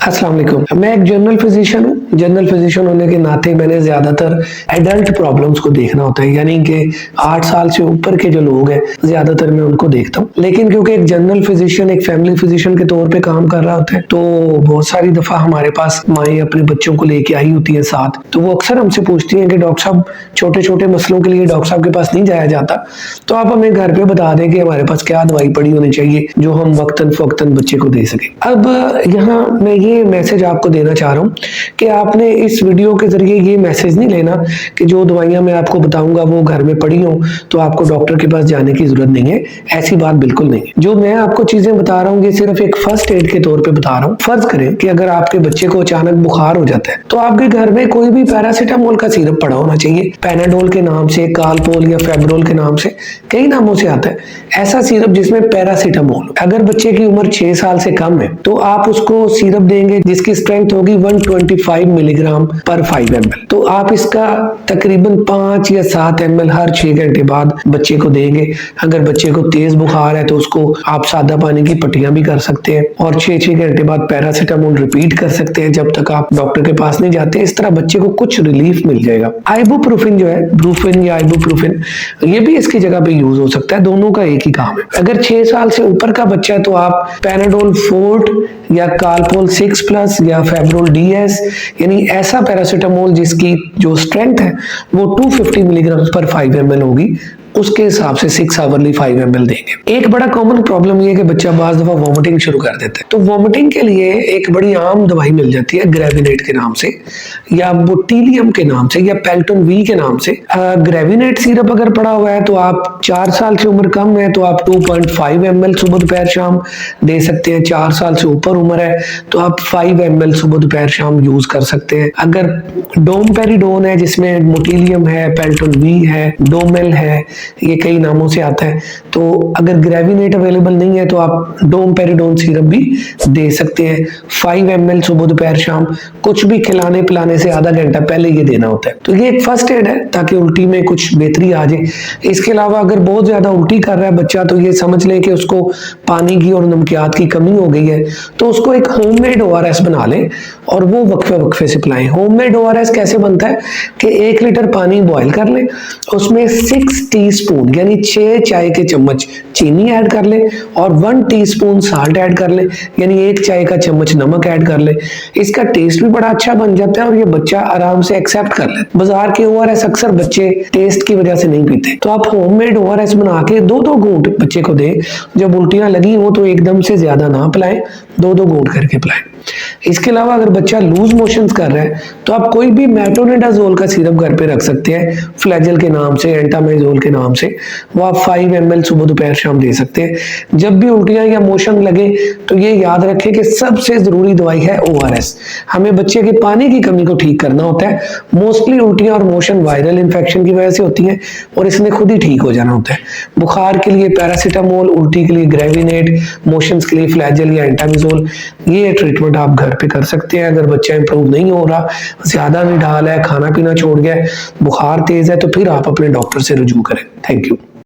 अस्सलाम वालेकुम। मैं एक जनरल फिजिशियन हूँ। जनरल फिजिशियन होने के नाते मैंने ज़्यादातर एडल्ट प्रॉब्लम्स को देखना होता है, यानी कि 8 साल से ऊपर के जो लोग हैं ज़्यादातर मैं उनको देखता हूँ। लेकिन क्योंकि एक जनरल फिजिशियन एक फैमिली फिजिशियन के तौर पे काम कर रहा होता है, तो बहुत सारी दफ़ा हमारे पास माएँ अपने बच्चों को लेके आई होती हैं साथ, तो वो अक्सर हमसे पूछती हैं कि डॉक्टर साहब छोटे छोटे मसलों के लिए डॉक्टर साहब के पास नहीं जाया जाता, तो आप हमें घर पे बता दें कि हमारे पास क्या दवाई पड़ी होनी चाहिए जो हम वक्तन फवक्तन बच्चे को दे सकें। अब यहाँ मैं ये मैसेज आपको देना चाह रहा हूँ कि आपने इस वीडियो के जरिए ये मैसेज नहीं लेना कि जो दवाइयाँ मैं आपको बताऊंगा वो घर में पड़ी हों तो आपको डॉक्टर के पास जाने की जरूरत नहीं है। ऐसी बात बिल्कुल नहीं है। जो मैं आपको चीजें बता रहा हूँ ये सिर्फ एक फर्स्ट एड के तौर पे बता रहा हूँ। फर्ज करें कि अगर आपके बच्चे को अचानक बुखार हो जाता है तो आपके घर में कोई भी पैरासीटामोल का सिरप पड़ा होना चाहिए। पैनाडोल के नाम से, कालपोल या फेब्रोल के नाम से, कई नामों से आता है ऐसा सिरप जिसमें पैरासीटामोल। अगर बच्चे की उम्र 6 साल से कम है तो आप उसको सिरप देंगे जिसकी स्ट्रेंथ होगी 125 मिलीग्राम पर 5 ml। तो आप इसका तकरीबन 5 या 7 ml हर 6 घंटे बाद बच्चे को देंगे। अगर बच्चे को तेज बुखार है तो उसको आप सादा पानी की पट्टियां भी कर सकते हैं और 6-6 घंटे बाद पैरासीटामोल रिपीट कर सकते हैं जब तक आप डॉक्टर के पास नहीं जाते। इस तरह बच्चे को कुछ रिलीफ मिल जाएगा। आइबुप्रोफेन जो है, ब्रूफेन या आइबुप्रोफेन, ये भी इसकी जगह पे यूज हो सकता है। दोनों का एक ही काम है। अगर 6 साल से ऊपर का बच्चा है तो आप पैनाडोल फोर्ट या कालपोल 6+ या फेब्रोल DS, यानी ऐसा पैरासीटामोल जिसकी जो स्ट्रेंथ है वो 250 मिलीग्राम पर 5 ml होगी, उसके हिसाब से 6 आवरली 5 ml देंगे। एक बड़ा कॉमन प्रॉब्लम ये है कि बच्चा बाज दफा वॉमिटिंग शुरू कर देता है, तो वॉमिटिंग के लिए एक बड़ी आम दवाई मिल जाती है ग्रेविनेट के नाम से या बोटिलियम के नाम से या पेल्टन V के नाम से। ग्रेविनेट सिरप अगर पड़ा हुआ है तो आप 4 साल से उम्र कम है तो आप 2.5 ml सुबह दोपहर शाम दे सकते हैं। 4 साल से ऊपर उम्र है तो आप 5 ml सुबह दोपहर शाम यूज कर सकते हैं। अगर डोमपेरिडोन है जिसमें मोटिलियम है, पेल्टन V है, डोमेल है, ये कई नामों से आता है, तो अगर ग्रेविनेट अवेलेबल नहीं है तो आप डोमपेरिडोन सिरप भी दे सकते हैं। 5 ml सुबह दोपहर शाम, कुछ भी खिलाने पिलाने से आधा घंटा पहले ये देना होता है। तो ये एक फर्स्ट एड है ताकि उल्टी में कुछ बेहतरी आ जाए। इसके अलावा अगर बहुत ज्यादा उल्टी कर रहा है बच्चा तो ये समझ लें कि उसको पानी की और नमकियात की कमी हो गई है, तो उसको एक होममेड ORS बना लें और वो वक्फे वक्फे से पिलाएं। होममेड ORS कैसे बनता है कि 1 लीटर पानी बॉयल कर लें, उसमें 6 टीस्पून यानी 6 चाय के चम्मच चीनी ऐड कर ले और 1 टीस्पून साल्ट ऐड कर ले, यानी 1 चाय का चम्मच नमक ऐड कर ले। इसका टेस्ट भी बड़ा अच्छा बन जाता है और ये बच्चा आराम से एक्सेप्ट कर ले। बाजार के ORS अक्सर बच्चे टेस्ट की वजह से नहीं पीते, तो आप होममेड ORS बना के 2-2 घूंट बच्चे को दें। जब उल्टियां लगी हो तो एकदम से ज्यादा ना पिलाएं, 2-2 घूंट करके पिलाएं। इसके अलावा अगर बच्चा लूज मोशंस कर रहा है तो आप कोई भी मेट्रोनिडाजोल का सिरप घर पे रख सकते हैं, फ्लैजल के नाम से, एंटामाइजोल के नाम से। वो आप 5 ml सुबह दोपहर शाम दे सकते हैं। जब भी उल्टियां या मोशन लगे तो ये याद रखें कि सबसे जरूरी दवाई है ORS। हमें बच्चे के पानी की कमी को ठीक करना होता है। मोस्टली उल्टियां और मोशन वायरल इन्फेक्शन की वजह से होती है और इसने खुद ही ठीक हो जाना होता है। बुखार के लिए पैरासीटामोल, उल्टी के लिए ग्रेविनेट, मोशंस के लिए फ्लैजल या एंटामाइजोल, ये ट्रीटमेंट आप घर पे कर सकते हैं। अगर बच्चा इंप्रूव नहीं हो रहा, ज्यादा निढाल है, खाना पीना छोड़ गया है, बुखार तेज है, तो फिर आप अपने डॉक्टर से रुजू करें। Thank you.